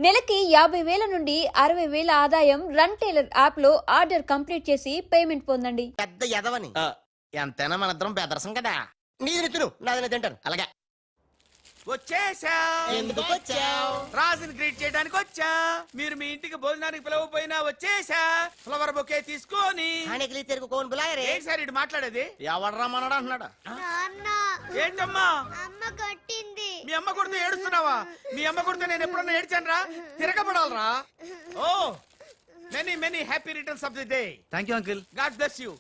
నెలకి 50,000 నుండి 60,000 ఆదాయం రన్ టైలర్ యాప్ లో ఆర్డర్ కంప్లీట్ చేసి పేమెంట్ పొందండి. పెద్ద ఎదవని ఎంతైనా మనిద్దరం బెదరసం కదా. నీది తిను, నాది తింటాను. అలాగే వచ్చేసా. ఎందుకు వచ్చావు? రాజుని గ్రీట్ చేయడానికి వచ్చా. మీరు మీ ఇంటికి భోజనానికి పిలవపోయినా వచ్చేసా. ఫ్లవర్ బొకే తీసుకొని. కోన్ బులాయరే. ఏంటి సార్ ఇటు మాట్లాడేది? ఎవడరా మనడు అంటున్నాడు. ఏంటమ్మా అమ్మ కొట్టింది. మీ అమ్మ కొడితే ఏడుస్తున్నావా? మీ అమ్మ కొడితే నేను ఎప్పుడన్నా ఏడ్చాను రా? తిరగబడాలరా. Oh many many happy returns of the day. Thank you uncle. God bless you.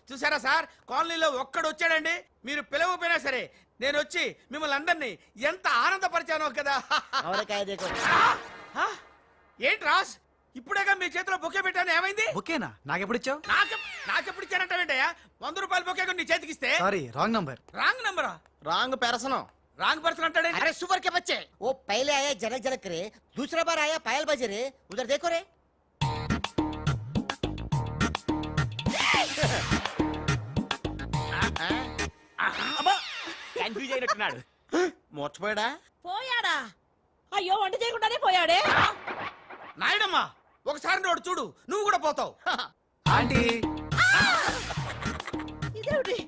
చూసారా సార్, కాలనీలో ఒక్కడు వచ్చాడండి. మీరు పిలవపోయినా సరే నేను వచ్చి మిమ్మల్ని అందరినీ ఎంత ఆనందపరిచానో కదా. ఏంటి రాస్, ఇప్పుడేగా మీ చేతిలో బొకే పెట్టాను, ఏమైంది? ఓకేనా? నాకెప్పుడు ఇచ్చావు? నాకెప్పుడు ఇచ్చానంటావేంటయ్యా? 100 రూపాయల బొకే నీ చేతికిస్తే. Sorry, wrong number. రాంగ్ నంబరా? Wrong person. రాంగ్ పర్సన్ అంటాడే. अरे सुपर के बच्चे, वो पहले आया जनक जनक रे, दूसरा बार आया पायल बजे रे, उधर देखो रे. కన్ఫ్యూజ్ అయినట్టున్నాడు. మోర్చిపోయాడా? పోయాడా? అయ్యో, వంట చేయకుండానే పోయాడే. నాయుడమ్మా, ఒకసారి నోడు చూడు, నువ్వు కూడా పోతావు. ఆంటీ, ఇదేమిటి,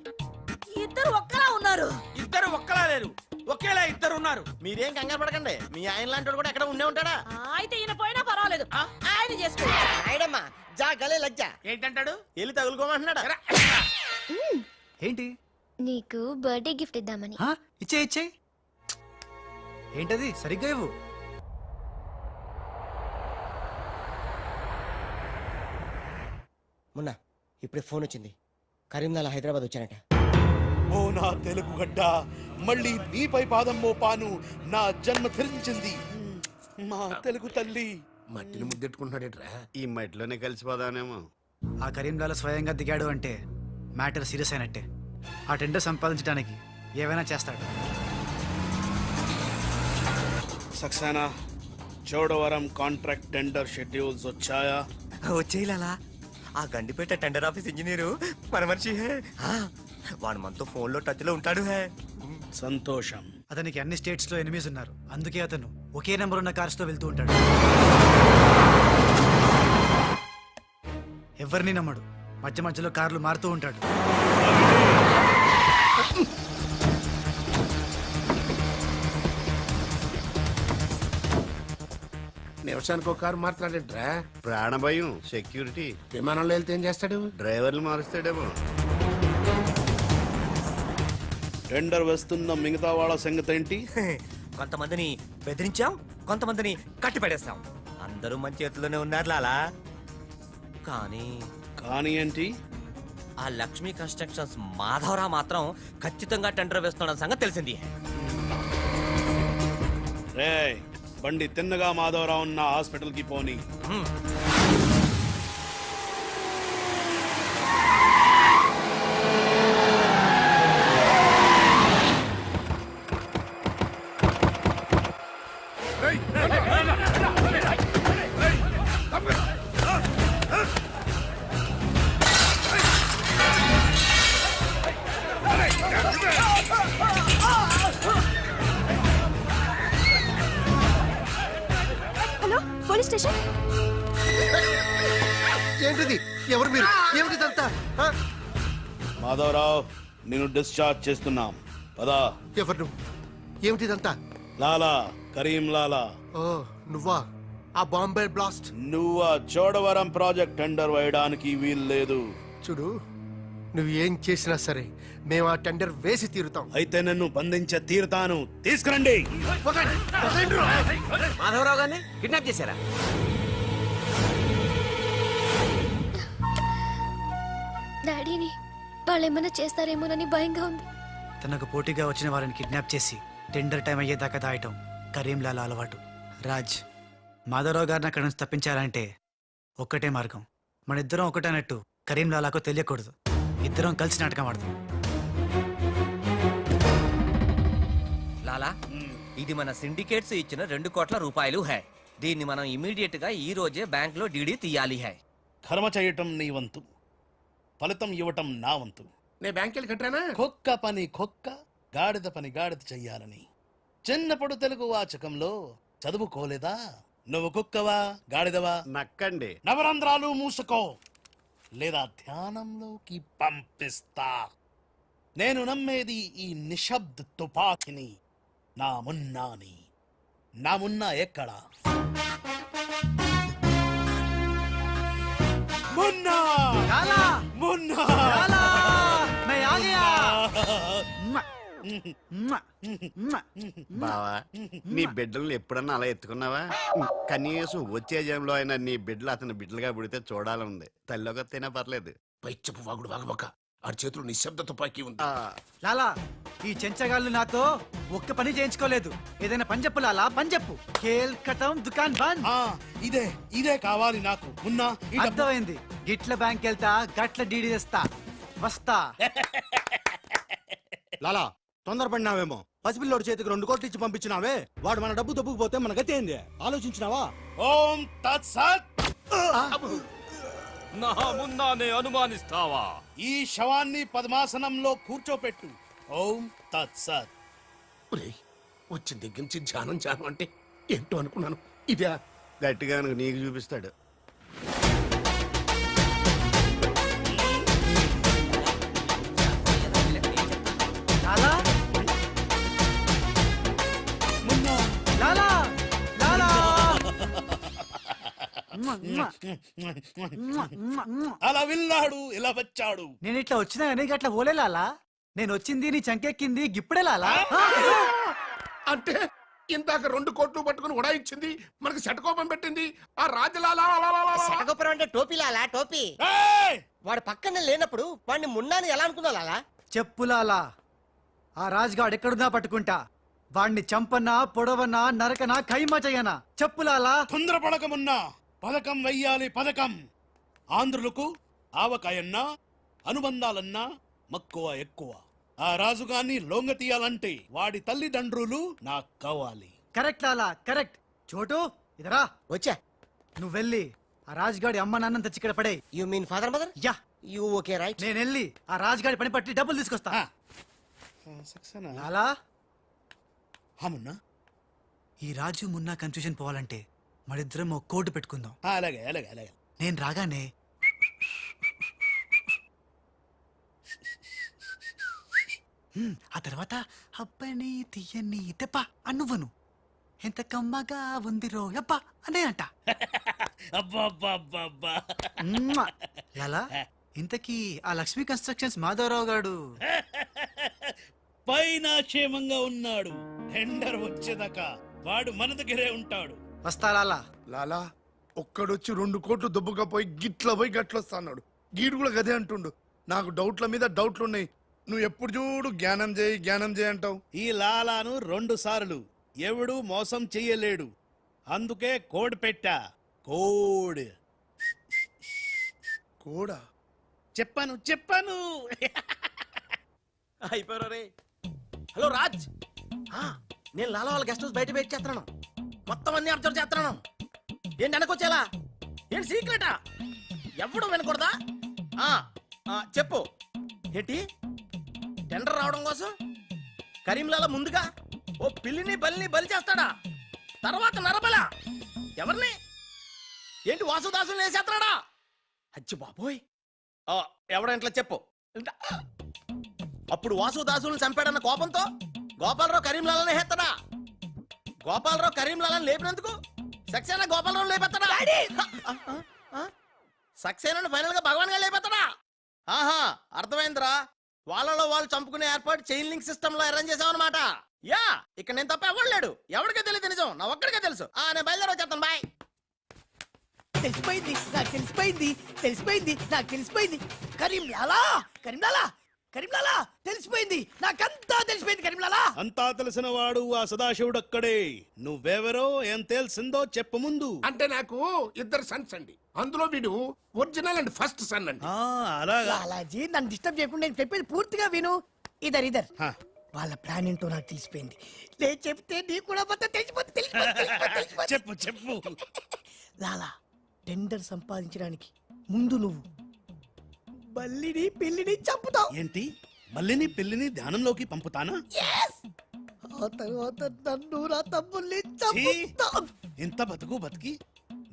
ఇద్దరు ఒక్కలా ఉన్నారు. ఇద్దరు ఒక్కలా లేరు, ఒకేలా ఇద్దరు ఉన్నారు. మీరేం కంగారు పడకండి, మీ ఆయన లాంటి కూడా ఎక్కడ ఉండే ఉంటాడా. అయితే ఈయన పోయినా పర్వాలేదు, ఆయన చేసుకో. నాయుడమ్మా, జా గలే లజ్జా. ఏంటంటాడు? వెళ్ళి తగులుకోమంటున్నాడా? ఏంటి? నీకు బర్త్డే గిఫ్ట్ ఇద్దామని. ఇచ్చే ఇచ్చే. ఏంటది? సరిగ్గా ఇవ్వు. మొన్న ఇప్పుడే ఫోన్ వచ్చింది, కరీంనగర్ హైదరాబాద్ వచ్చానట. ఓ నా తెలుగు గడ్డ, మళ్ళీ నీపై పాదం మోపాను, నా జన్మ ధరించింది మా తెలుగు తల్లి. మట్టిని ముద్దెట్టుకుంటున్నాడేట్రా? ఈ మట్టిలోనే కలిసిపోదానేమో. ఆ కరీంలాల స్వయంగా దిగాడు అంటే మ్యాటర్ సీరియస్ అయినట్టే. ఆ టెండర్ సంపాదించడానికి ఏవైనా చేస్తాడు. Saxena, Chodavaram contract tender schedules వచ్చాయా? వచ్చేయాలా? ఆ గండిపేట టెండర్ ఆఫీస్ ఇంజనీరు మన మనిషి హే. వాడు మనతో ఫోన్ లో టచ్ లో ఉంటాడు హే. సంతోషం. అతనికి అన్ని స్టేట్స్ లో ఎనిమీస్ ఉన్నారు, అందుకే అతను ఒకే నెంబర్ ఉన్న కార్స్ తో వెళ్తూ ఉంటాడు. ఎవరిని నమ్మడు, మధ్య మధ్యలో కార్లు మారుతూ ఉంటాడు. నిమిషానికి ఒక కారు మాట్లాడేట్రా? ప్రాణభయం, సెక్యూరిటీ. విమానంలో వెళ్తే ఏం చేస్తాడు? డ్రైవర్లు మారుస్తాడేమో. టెండర్ వేస్తున్న మిగతా వాళ్ళ సంగతి ఏంటి? కొంతమందిని బెదిరించాం, కొంతమందిని కట్టి పడేస్తాం. అందరూ మన చేతిలోనే ఉన్నారు లాలా. కానీ ఏంటి? ఆ లక్ష్మీ కన్స్ట్రక్షన్స్ మాధవరావు మాత్రం ఖచ్చితంగా టెండర్ వేస్తున్న సంగతి తెలిసింది. రే, బండి తిన్నగా మాధవరావు ఉన్న హాస్పిటల్ కి పోని. Hello, police station. ఏంటిది? ఎవరు మీరు? ఏమిటిదంతా? మాధవరావు, నేను డిశ్చార్జ్ చేస్తున్నాం. పదా. ఎవరు నువ్వు? ఏమిటిదంతా? లాలా, కరీం లాలా. ఓ నువ్వా? ఆ బాంబే బ్లాస్ట్. నువ్వు ఆ చోడవరం ప్రాజెక్ట్ టెండర్ వేయడానికి వీల్లేదు. చూడు, నువ్వు ఏం చేసినా సరే మేము ఆ టెండర్ వేసి తీరుతాం. అయితే నన్ను బంధించే తీరుతాను. తీసుకురండి. మాధవరావు గారిని కిడ్నాప్ చేశారా? డాడీని వాళ్ళేమైనా చేస్తారేమోనని భయంగా ఉంది. తనకు పోటీగా వచ్చిన వారిని కిడ్నాప్ చేసి టెండర్ టైం అయ్యేదాకా దాయటం కరీంలాల అలవాటు. రాజ్, మాధవరావు గారిని అక్కడి నుంచి తప్పించాలంటే ఒక్కటే మార్గం. మన ఇద్దరం ఒకటన్నట్టు కరీంలాలాకు తెలియకూడదు. ఇద్దరం కలిసి నాటకం ఆడదాం. లాలా, ఇది మన సిండికేట్స్ ఇచ్చిన 2 కోట్ల రూపాయలు హై. దీన్ని మనం ఇమీడియట్ గా ఈ రోజే బ్యాంక్ లో డీడీ తీయాలి హై. కర్మ చేయటం నీ వంతు, ఫలితం ఇవ్వటం నా వంతు. నేను బ్యాంక్ వెళ్ళి కట్టానా? కుక్క పని కుక్క, గాడిద పని గాడిద చెయ్యాలని చిన్నప్పుడు తెలుగు వాచకంలో చదువుకోలేదా? నువ్వు కుక్కవా గాడిదవా? నక్కండి. నవరంధ్రాలు మూసుకో లేదా ధ్యానంలోకి పంపిస్తా. నేను నమ్మేది ఈ నిశ్శబ్ద తుపాకిని, నా మున్నాని. నా మున్నా ఎక్కడా? మున్నా లాలా మున్నా లాలా मैं आ गया బావా, నీ బిడ్డలను ఎప్పుడన్నా అలా ఎత్తుకున్నావా? కనీసం వచ్చే జంలో అయినా నీ బిడ్డలు అతని బిడ్డలుగా పుడితే చూడాలనుంది. తల్లిగా తినా పర్లేదు. పై చెప్పు వాగుడు వాగబక్క. ఆడి చేతిలో నిశ్శబ్ద తుపాకీ ఉంది. లాలా ఈ చెంచగాళ్ళు నాతో ఒక్క పని చేయించుకోలేదు. ఏదైనా పని చెప్పు లాలా, పని చెప్పు. ఖేల్ కటం దుకాన్ బంద్. ఇదే కావాలి నాకు. మున్నా ఈ డబ్బు- అర్థమైంది. గిట్ల బ్యాంక్ వెళ్తా, గట్ల డీడీ తెస్తా, వస్తా. లాలా తొందరపడినావేమో. పసిపిల్లోడి చేతికి 2 కోట్లు ఇచ్చి పంపించినావే, వాడు మన డబ్బు దబ్బుకుపోతే మన గతి ఏంది? ఆలోచించినావా? ఓం తత్సత్. నా మున్నానే అనుమానిస్తావా? ఈ శవాన్ని పద్మాసనంలో కూర్చోపెట్టు. ఓం తత్సత్. వచ్చిన దగ్గర నుంచి ధ్యానం ధ్యానం అంటే ఏంటో అనుకున్నాను. ఇదే గట్టిగా నీకు చూపిస్తాడు. లాలా లాలా లాలా అలా వెళ్ళాడు, ఇలా వచ్చాడు. నేను ఇట్లా వచ్చినా కానీ గట్ల ఓలే లాలా. నేను వచ్చింది నీ చంకెక్కింది గిప్పుడే లాలా. అంటే ఇందాక 2 కోట్లు పట్టుకుని ఉడాయించింది, మనకి శటకోపం పెట్టింది ఆ రాజలాలా. శటగొప్పరం అంటే టోపీ లాలా, టోపీ. ఏయ్! వాడు పక్కన లేనప్పుడు వాడిని మున్నాని ఎలా అనుకున్నా లాలా? చెప్పు లాలా. ఆ రాజుగాడు ఎక్కడున్నా పట్టుకుంటా. వాణ్ణి చంపనా, పొడవనా, నరకనా, ఖైమా చెయ్యనా? చెప్పు లాలా. తొందరపడకమున్నా. పథకం వెయ్యాలి, పథకం. ఆంధ్రులకు ఆవకాయన్నా అనుబంధాలన్నా మక్కువ ఎక్కువ. ఆ రాజుగాన్ని లొంగ తీయాలంటే వాడి తల్లిదండ్రులు నాకు కావాలి. కరెక్ట్ లాలా, కరెక్ట్. చోటు ఇదరా. వచ్చా. నువ్వు వెళ్ళి ఆ రాజుగాడి అమ్మ నాన్న తెచ్చి ఇక్కడ పడే. You mean father mother? Yeah, you okay right. నేను వెళ్ళి ఆ రాజుగాడి పని పట్టి డబ్బులు తీసుకొస్తా. లాలా, మున్నా ఈ రాజు మున్నా కన్ఫ్యూజన్ పోవాలంటే మరిద్దరం ఒక కోడ్ పెట్టుకుందాం. అలాగే అలాగే అలాగే. నేను రాగానే ఆ తర్వాత అబ్బని తీయని తెప్ప అన్నువ్వను. ఎంత కమ్మగా ఉంది రోయప్ప అనే అంట. అబ్బా లాలా, ఇంతకీ ఆ లక్ష్మీ కన్స్ట్రక్షన్స్ మాధవరావు గాడు పైన క్షేమంగా ఉన్నాడు. టెండర్ వచ్చేదాకా వాడు మన దగ్గరే ఉంటాడు. వస్తా లాలా. లాలా ఒక్కడొచ్చి 2 కోట్లు దుబ్బుగా పోయి గిట్ల పోయి గట్లొస్తాడు. గీడు కూడా గదే అంటుండు. నాకు డౌట్ల మీద డౌట్లున్నాయి. నువ్వు ఎప్పుడు చూడు జ్ఞానం చేయి అంటావు. ఈ లాలాను 2 సార్లు ఎవడు మోసం చెయ్యలేడు. అందుకే కోడ్ పెట్టా. కోడ్ కూడా చెప్పాను. అయిపోయారు రే. హలో రాజ్, నేను లాలా వాళ్ళ గెస్ట్ హౌస్ బయట వెయిట్ చేస్తున్నాను. మొత్తం అన్ని అబ్జర్వ్ చేస్తున్నాను. ఏంటి వెనకొచ్చేలా? ఏంటి సీక్రెటా? ఎవడు వినకూడదా? చెప్పు. ఏంటి టెండర్ రావడం కోసం కరీంలాలా ముందుగా ఓ పిల్లిని బలిని బలి చేస్తాడా? తర్వాత నరబల ఎవరిని? ఏంటి వాసుదాసుని వేసేస్తాడా? అచ్చి బాబోయ్, ఎవడంట్లా చెప్పు. అప్పుడు వాసుదాసులను చంపాడన్న కోపంతో గోపాలరావు కరీంలాలని హేస్తాడా? గోపాలరావు కరీంలాలని లేపినందుకు సక్సేనా గోపాలరావు లేపెత్తాడా? సక్సేనాను ఫైనల్ గా భగవాన్ గా లేపెత్తాడా? ఆహా, అర్థమైందిరా. వాళ్ళలో వాళ్ళు చంపుకునే ఏర్పాటు చైన్ లింక్ సిస్టమ్ లో అరేంజ్ చేసామన్నమాట. యా, ఇక్కడ నేను తప్ప ఎవడు లేడు. ఎవరికే తెలియదు నిజం, నా ఒక్కడికే తెలుసు. నేను బయలుదేరి వచ్చేస్తాను. బాయ్. తెలిసిపోయింది నాకు, తెలిసిపోయింది నాకు, తెలిసిపోయింది. కరీంలాలా తెలిసిపోయింది నాకంతా, తెలిసిపోయింది కరీంలాలా. అంతా తెలిసిన వాడు ఆ సదాశివుడు అక్కడే. నువ్వెవరో ఏం తెలిసిందో చెప్పు ముందు. అంటే నాకు 2 సన్స్ అండి. అందులో వీడు ఒరిజినల్ అండ్ ఫస్ట్ సన్ అండి. అలాగా. లాలాజీ నన్ను డిస్టర్బ్ చేయకుండా నేను చెప్పేది పూర్తిగా విను. ఇదర్ హా. వాళ్ళ ప్లాన్ ఏంటో నాకు తెలిసిపోయింది. నేను చెప్తే నీకు కూడా మొత్తం తెలిసిపోతుంది. చెప్పు. లాలా, టెండర్ సంపాదించడానికి ముందు నువ్వు బల్లిని పిల్లిని చంపుతావు. ఏంటి? మల్లిని పిల్లిని ధ్యానంలోకి పంపుతానా? ఆ తర్వాత నన్ను నా తమ్ముల్ని ఛీ! చంపుతా. ఇంత బతుకు బతికి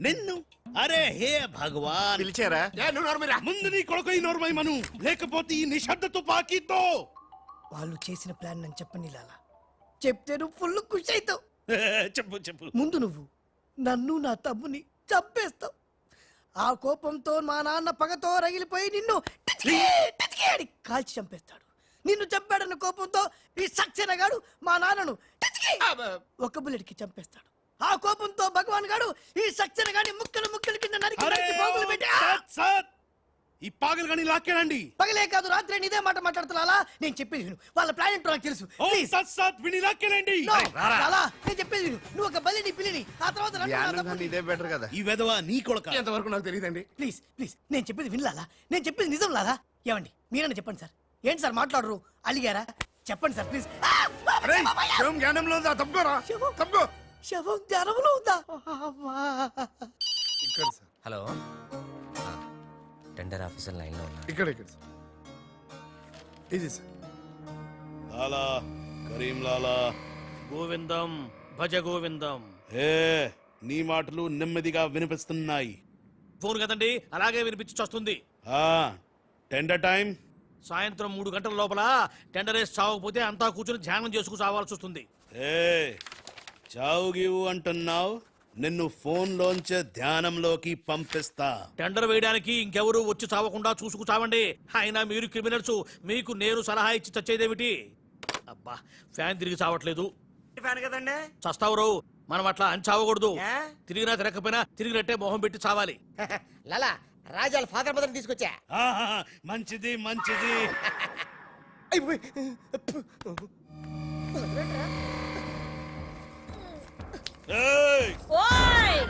నిన్ను అరే హే భగవాన్ పిలిచారా ముందు నీ కొడుకు ఈ నోర్మై మను లేకపోతే ఈ నిశ్శబ్ద తుపాకీతో వాళ్ళు చేసిన ప్లాన్ నన్ను చెప్పని లాలా. చెప్తే నువ్వు ఫుల్ ఖుషి అవుతావు. చెప్పు చెప్పు ముందు నువ్వు నన్ను నా తమ్ముని చంపేస్తావు. ఆ కోపంతో మా నాన్న పగతో రగిలిపోయి నిన్ను టిచ్కి టిచ్కి అని కాల్చి చంపేస్తాడు. నిన్ను చంపాడన్న కోపంతో ఈ సక్సేనా గాడు మా నాన్నను టిచ్కి ఒక బుల్లెట్కి చంపేస్తాడు. ఆ కోపంతో భగవాన్ గాడు ఈ సక్సేనా గాని ముక్కలు ముక్కలు కింద నరికి అరే నరికి పోగులు పెట్టి సత్ సత్ ఈ పాగలు గని లాక్కేనండి పగలే కాదు రాత్రి ఇదే మాట మాట్లాడుతున్నా. నేను చెప్పేది విను. వాళ్ళ ప్లాన్ ఏంటో నాకు తెలుసు. ఓ Please. సత్ సత్ విని లాక్కేనండి No, లాలా, నేను చెప్పేది విను. నువ్వు ఒక బలిని పిల్లిని ఆ తర్వాత నన్ను నా ధ్యానం తమ్ముడిని- ఇదే బెటర్ కదా ఈ వెధవ నీ కొడుక ఎంతవరకు నాకు తెలియదండి. ప్లీజ్ ప్లీజ్ నేను చెప్పేది వినలాలా. నేను చెప్పేది నిజం లాలా. ఏమండి మీరన్నా చెప్పండి సార్. ఏంటి సార్ మాట్లాడరు? అలిగారా? చెప్పండి సార్ ప్లీజ్. అరే శవం జ్ఞానంలో ఉందా? తప్పుకోరా శవం? తప్పుకో. శవం జ్వరంలో ఉందా? అమ్మా. ఇక్కడ sir, hello tender officer line లో ఉన్నా. ఇక్కడ ఇక్కడ సార్. ఇది సార్. లాలా కరీం లాలా గోవిందం భజ గోవిందం. ఏ నీ మాటలు నెమ్మదిగా వినిపిస్తున్నాయి. ఫోన్ కదండి, అలాగే వినిపించి వస్తుంది. ఆ టెండర్ టైం సాయంత్రం 3 గంటల లోపల టెండర్ వేసి చావకపోతే అంతా కూర్చొని ధ్యానం చేసుకు చావాల్సి వస్తుంది. ఏ చావు గీవు అంటున్నావు, నిన్ను ఫోన్ లోంచే ధ్యానంలోకి పంపిస్తా. టెండర్ వేయడానికి ఇంకెవరు వచ్చి చావకుండా చూసుకు చావండి. అయినా మీరు క్రిమినల్స్, మీకు నేను సలహా ఇచ్చి చచ్చేదేమిటి? అబ్బా ఫ్యాన్ తిరిగి చావట్లేదు. కదండి చస్తావు రావు. మనం అట్లా అని చావకూడదు. తిరిగినా తిరగకపోయినా తిరిగినట్టే మొహం పెట్టి చావాలి. లాలా రాజాల ఫాదర్ మదర్ తీసుకొచ్చా. ఆహా, మంచిది మంచిది. ఏయ్,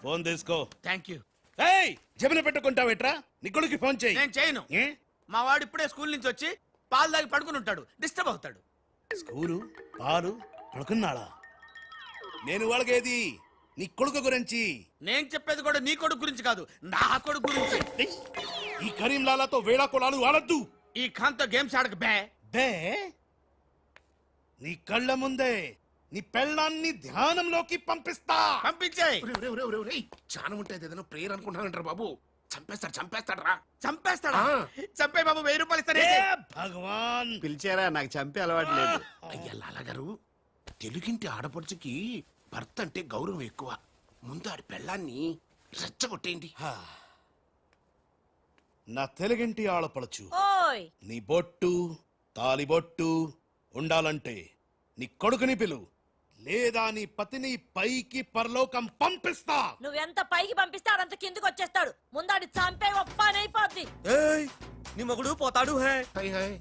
ఫోన్ తీసుకో. Thank you. ఏయ్ జమిన పెట్టుకుంటావేట్రా? నీ కొడుకు ఫోన్ చేయి. నేను చేయను. ఏ? మా వాడు ఇప్పుడే స్కూల్ నుంచి వచ్చి పాలు తాగి పడుకుని ఉంటాడు, డిస్టర్బ్ అవుతాడు. స్కూలు పాలు పడుకున్నాడా? నేను వాళ్ళకేది నీ కొడుకు గురించి. నేను చెప్పేది కూడా నీ కొడుకు గురించి కాదు, నా కొడుకు గురించి. ఏయ్, ఈ కరీం లాలాతో వేళా కొలాలు ఆడద్దు. ఈ ఖాన్తో గేమ్స్ ఆడక బే. బే నీ కళ్ళ ముందే నీ పెళ్ళాన్ని ధ్యానంలోకి పంపిస్తా. పంపించేయ్. చాలా ఉంటాయి ఏదైనా ప్రేయర్ అనుకుంటానంటారు బాబు. చంపేస్తాడు రా. చంపేస్తాడా? చంపే బాబు 1000 రూపాయలు ఇస్తానే. ఏ భగవాన్ పిలిచారా? నాకు చంపే అలవాటు లేదు. అయ్యా లాలగారు, తెలుగింటి ఆడపడుచుకి భర్త అంటే గౌరవం ఎక్కువ. ముందు ఆడి పెళ్ళాన్ని రెచ్చగొట్టేయండి. నా తెలుగింటి ఆడపడచ్చు నీ బొట్టు తాలిబొట్టు ఉండాలంటే నీ కొడుకుని పిలు, లేదా నీ పతిని పైకి పరలోకం పంపిస్తా. నువ్వెంత పైకి పంపిస్తే ఆడంత కిందకి వచ్చేస్తాడు. ముందాడి చంపే ఒప్పనైపోద్ది. ఏయ్ నీ మొగుడు పోతాడు హే.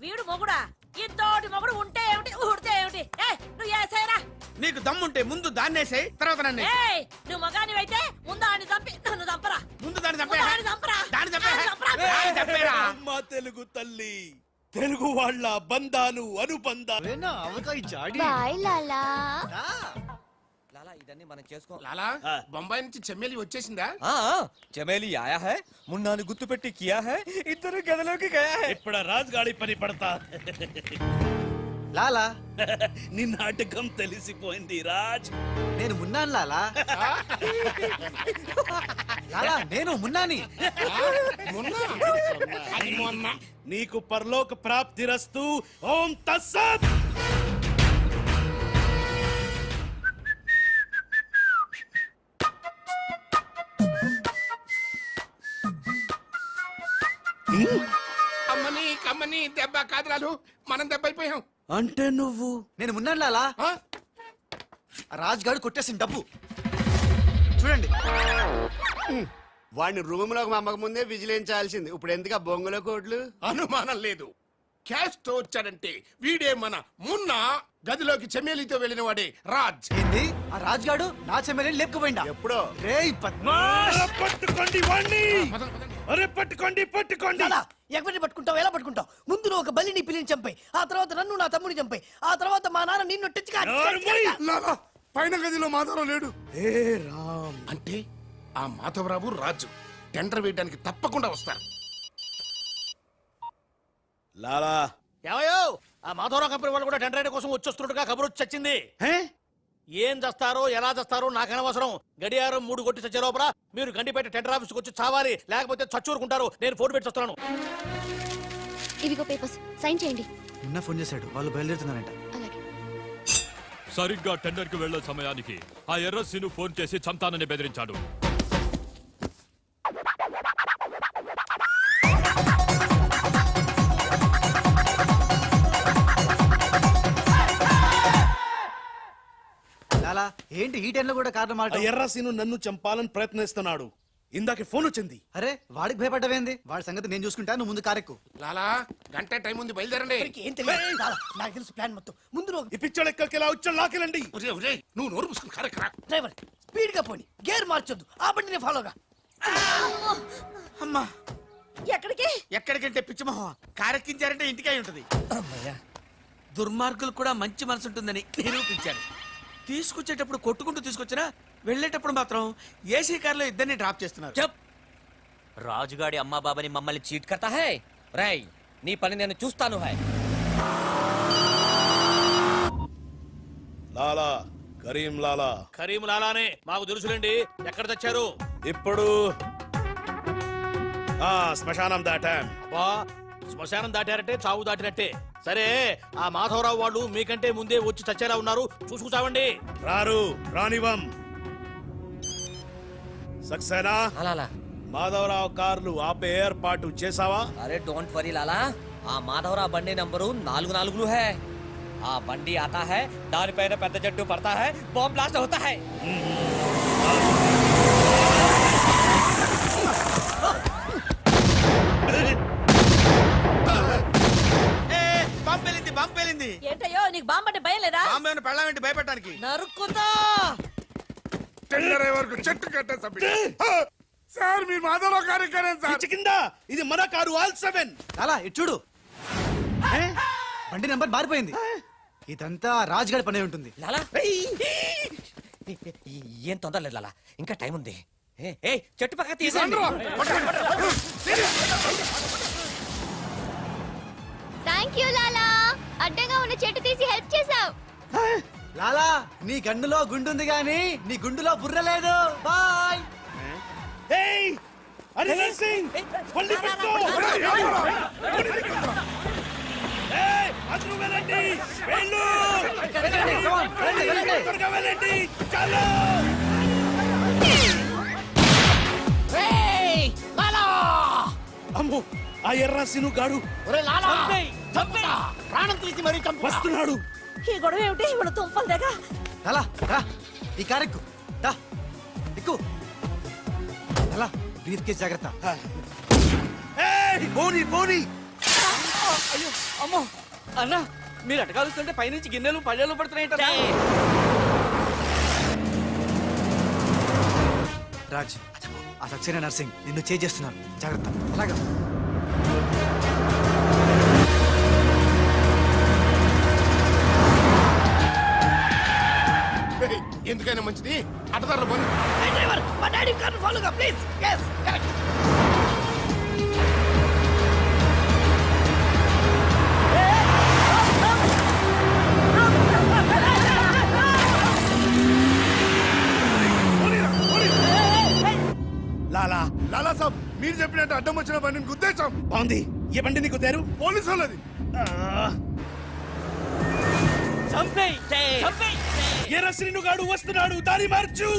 వీడు మొగుడా? ఇంతోటి మొగుడు ఉంటే ఏమిటి, ఊడితే ఏమిటి? నువ్వు ఏసైనా నీకు దమ్ముంటే ముందు దాన్నేసేయ్, తర్వాత నన్ను ఏయ్, నువ్వు మగానివైతే ముందు ఆడిని చంపి నన్ను చంపరా. ముందు దాన్ని చంపే. ముందు ఆడిని చంపరా. దాన్ని చంపే. ఆడిని చంపరా. దాన్ని చంపేరా. అమ్మ తెలుగు తల్లి, తెలుగు వాళ్ళ బంధాలు అనుబంధాలు. బాయ్ లాలా. లాలా ఇదన్నీ మనం చేసుకో. లాలా బొంబాయి నుంచి చెమ్మేలి వచ్చేసిందా? చమేలి ఆయా హై, మున్నాని గుర్తు పెట్టి కియా హై, ఇద్దరు గదిలోకి గయా హై. ఇప్పుడు రాజుగాడి పని పడతా. లాలా నీ నాటకం తెలిసిపోయింది రాజ్. నేను మున్నాను లాలా. లాలా నేను మున్నాని. నీకు పరలోక ప్రాప్తిరస్తు. ఓం తస్సత్. అమ్మని కమ్మని దెబ్బ కాదురాలు, మనం దెబ్బ అయిపోయాం. అంటే నువ్వు నేను మున్నాను లాలా. రాజ్ గారు కొట్టేసిన డబ్బు చూడండి. వాడిని రూమ్ లోకి మమ్మక ముందే విజిలించాల్సింది. ఇప్పుడు ఎందుకు ఆ బొంగులో కోట్లు? అనుమానం లేదు. క్యాష్ తో వచ్చాడంటే వీడే మన మున్న. గదిలోకి చెమ్మేలితో వెళ్ళిన వాడే రాజ్. ఏంది ఆ రాజ్ గాడు నా చెల్లెని లేపుకుపోయిందా? ఎప్పుడో రేయ్ పద్మాష్. పట్టుకోండి వాణ్ణి. అరే పట్టుకోండి పట్టుకోండి. లాలా, ఎవరిని పట్టుకుంటావు? ఎలా పట్టుకుంటావు? ముందు నువ్వు ఒక బలిని పిల్లిని చంపాయి, ఆ తర్వాత నన్ను నా తమ్ముని చంపాయి, ఆ తర్వాత మా నాన్న నిన్ను టిచ్చుకా లాలా, పైన గదిలో మాధవరావు లేడు. ఏ రామ్ అంటే ఆ మాధవరావు రాజు టెండర్ వేయడానికి తప్పకుండా వస్తారు. లాలా ఏమయ్యో ఆ మాధవరావు కంపెనీ వాళ్ళు కూడా టెండర్ కోసం వచ్చేస్తున్నట్టుగా కబురు వచ్చి చచ్చింది. హే? ఏం చేస్తారో ఎలా చేస్తారో నాకు అనవసరం. గడియారం 3 కొట్టి చచ్చే లోపల మీరు గండిపేట టెండర్ ఆఫీస్కి వచ్చి చావాలి, లేకపోతే చచ్చూరుకుంటారు. నేను ఫోన్ పెట్టి వస్తున్నాను. ఇవిగో పేపర్స్ సైన్ చేయండి. నిన్న ఫోన్ చేశాడు, వాళ్ళు బయలుదేరుతున్నారంట. అలాగే. సరిగ్గా టెండర్ కి వెళ్లే సమయానికి ఆ ఎర్రస్సీను ఫోన్ చేసి చంతానని బెదిరించాడు. లాలా ఏంటి ఈ టైంలో కూడా కారణం ఆ మాట? ఎర్రసీను నన్ను చంపాలని ప్రయత్నిస్తున్నాడు. ఇందాక ఫోన్ వచ్చింది. అరే వాడికి భయపడ్డవేంది? వాడి సంగతి నేను చూసుకుంటా, నువ్వు ముందు కారెక్కు. లాలా గంట టైం ఉంది, బయలుదేరండి. వీడికి ఏం తెలియదు లాలా, నాకు తెలుసు ప్లాన్ మొత్తం. ముందు నువ్వు ఈ పిచ్చోడు ఎక్కడికి ఇలా వచ్చాడు, లాకెళ్ళండి. నువ్వు నోరు పుసుకుని కరెక్ట్. డ్రైవర్ స్పీడ్ గా పోని, గేర్ మార్చొద్దు, ఆ బండిని ఫాలోగా. అమ్మా ఎక్కడికి? ఎక్కడికంటే పిచ్చిమోహం కారెక్కించారంటే ఇంటికి అయి ఉంటది. దుర్మార్గులు కూడా మంచి మనసు ఉంటుందని నిరూపించారు. తీసుకొచ్చేటప్పుడు కొట్టుకుంటూ తీసుకొచ్చినా వెళ్ళేటప్పుడు మాత్రం ఏసీ కార్లో ఇద్దరిని డ్రాప్ చేస్తున్నారు. చెప్ రాజుగాడి అమ్మా బాబాని మమ్మల్ని చీట్ కర్తా హై. రై నీ పని నేను చూస్తాను హై. లాలా, కరీం లాలా. కరీం లాలానే మాకు తెలుసులేండి. ఎక్కడ తెచ్చారు? ఇప్పుడు శ్మశానం దాటాం. అబ్బా శ్మశానం దాటారంటే చావు దాటినట్టే. సరే ఆ మాధవరావు వాళ్ళు మీకంటే ముందే వచ్చి చచ్చేలా ఉన్నారు, చూసుకుంటామండి. రారు, రానివం. సక్సేనా, లాలా మాధవరావు కార్లు ఆపే ఏర్పాటు చేసావా? అరే డోంట్ వరీ లాలా, ఆ మాధవరావు బండి నంబరు 44 హై. ఆ బండి ఆతా హై, దానిపైన పెద్ద జట్టు పడతా హై, బాంబ్ బ్లాస్ట్ అవుతా హై. పంపేలింది. ఏంటయ్యో నీకు బాంబంటే భయం లేదా? బాంబేను పెళ్ళామేంటి భయపెట్టడానికి? నరుక్కుతా. వరకు చెట్టు కట్టేసి సార్ మీ మాధవరావు కార్యక్రమం సార్. పిచ్చి కింద, ఇది మన కారు All7. లాలా ఇటు చూడు, బండి నెంబర్ మారిపోయింది. ఇదంతా రాజుగాడి పనే ఉంటుంది. లాలా ఏం తొందర లేదు లాలా, ఇంకా టైం ఉంది. ఏ చెట్టు పక్క తీసేయండి. థ్యాంక్ యూ లాలా, అడ్డంగా ఉన్న చెట్టు తీసి హెల్ప్ చేసావు. లాలా నీ గన్నులో గుండుంది గాని నీ గుండులో బుర్ర లేదు. బాయ్. ఏయ్, హరిహర్ సింగ్, బండి పట్టుకో. ఏయ్, అందరూ వెళ్ళండి, వెళ్ళు. త్వరగా వెళ్ళండి, చాలు. అమ్మో, ఆ ఎర్రసీను గాడు ప్రాణం తీసి మరీ చంపు. వస్తున్నాడు. ఈ గొడవ ఏమిటి? ఇవాళ తుంపలు దగ్గర లాలా రా, ఈ కారెక్కు దా, ఎక్కు. లాలా బ్రీఫ్ కేస్ జాగ్రత్త. ఏయ్, పోనీ పోనీ. అయ్యో అమ్మో అన్న, మీరు అటకాలుస్తుంటే పైనుంచి గిన్నెలు పళ్ళెలు పడుతున్నాయి. రాజ్, ఆ సక్సేనా నర్సింగ్ నిన్ను చేస్తున్నాను, జాగ్రత్త. అలాగా ఎందుకైనా మంచిది అటదారులు పోనీ. డ్రైవర్ మా డాడీ కార్ని ఫాలోగా ప్లీజ్. yes correct. లాలా, లాలా సాబ్ మీరు చెప్పినట్టు అడ్డం వచ్చిన బండిని గుద్దేశాం. బాగుంది. ఏ బండి నీకు తేరు? పోలీసు వాళ్ళది. ఎర్రసీను గాడు వస్తున్నాడు, దారి మార్చు.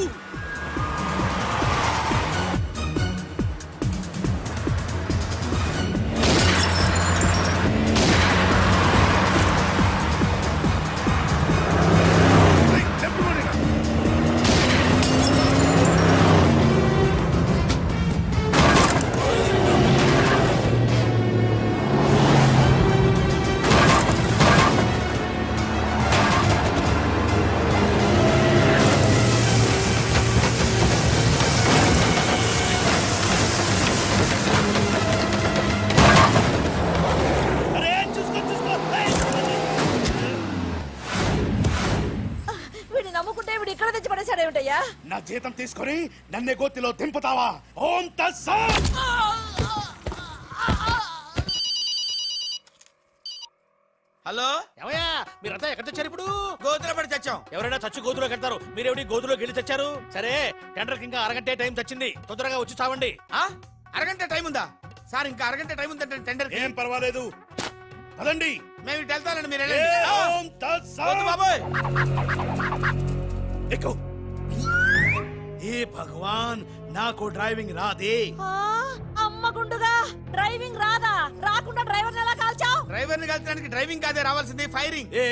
పడేశాడేమిటయ్యా? నా జీతం తీసుకొని నన్నే గోతిలో దింపుతావా? ఓం తస్సత్. హలో ఏమయ్యా మీరంతా ఎక్కడ తెచ్చారు ఇప్పుడు? గోతులో పడి తెచ్చాం. ఎవరైనా చచ్చి గోతులో కడతారు, మీరేమిటి గోతులోకి వెళ్ళి తెచ్చారు? సరే టెండర్ ఇంకా అరగంటే టైం తెచ్చింది, తొందరగా వచ్చి చావండి. ఆ? అరగంట టైం ఉందా సార్? ఇంకా అరగంట టైం ఉందంటే టెండర్ ఏం పర్వాలేదు పదండి. మేము ఇటు వెళ్తానండి, మీరు ఏ వెళ్ళండి. ఓం తత్సత్. వద్దు బాబోయ్. ఎక్కు. ఏ భగవాన్ నాకు డ్రైవింగ్ రాదే. ఆ, అమ్మ గుండుగా డ్రైవింగ్ రాదా? రాకుండా డ్రైవర్ ఎలా కాల్చావు? డ్రైవర్ని కలిసడానికి డ్రైవింగ్ కాదే రావాల్సింది, ఫైరింగ్. ఏ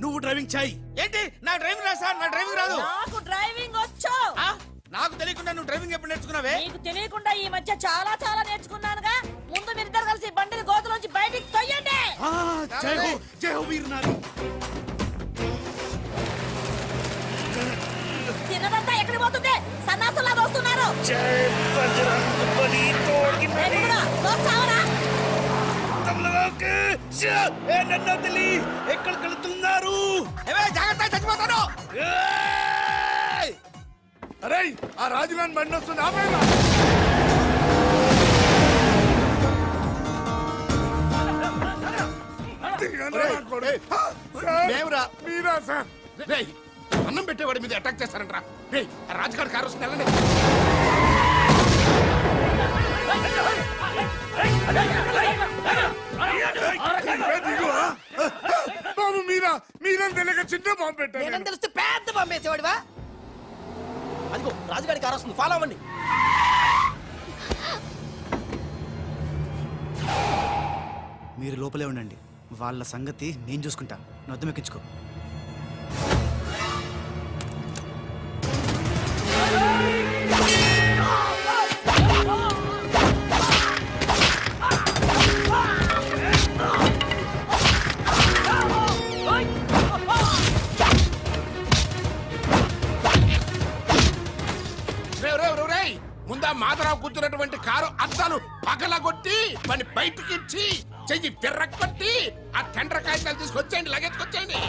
నువ్వు డ్రైవింగ్ చేయి. ఏంటి నా డ్రైవింగ్ రా సార్? నా డ్రైవింగ్ రాదు. నాకు డ్రైవింగ్ వచ్చు. ఆ? నాకు తెలియకుండా నువ్వు డ్రైవింగ్ ఎప్పుడు నేర్చుకున్నావే? నీకు తెలియకుండా ఈ మధ్య చాలా చాలా నేర్చుకున్నానుగా. ముందు మీరిద్దరు కలిసి బండిని గోతులోంచి బయటికి తొయ్యండి. ఆ, జై హో వీర్ నారి. తిన్నదంతా ఎక్కడికి పోతుంది? సన్నాసులా వస్తున్నారు. ఎక్కడికి వెళ్తున్నారు? ఏవే, జాగ్రత్త, చచ్చిపోతాను. అరే ఆ రాజుగాని బండి వస్తుంది ఆపేరా. మేమురా. మీరా సార్? అన్నం పెట్టేవాడి మీద అటాక్ చేస్తారంట్రా. రాజుగారి కారు వస్తుంది, వెళ్ళండి. దిగువా? బాబు మీరా? మీరేం తెలియక చిన్న బాంబు పెట్టారు. నేనేం తెలిస్తే పెద్ద పంపేసేవాడివా? అదిగో రాజుగారి కారు వస్తుంది, ఫాలో అవ్వండి. మీరు లోపలే ఉండండి, వాళ్ళ సంగతి నేను చూసుకుంటా. నొద్దం ఎక్కించుకో. ముందా మాధరావు కూర్చున్నటువంటి కారు అద్దాలు పగలగొట్టి మన బయటికి ఇచ్చి చెయ్యి తిర్రకొట్టి ఆ టెండర్ కాగితాలు తీసుకొచ్చేయండి, లగెత్తుకొచ్చేయండి.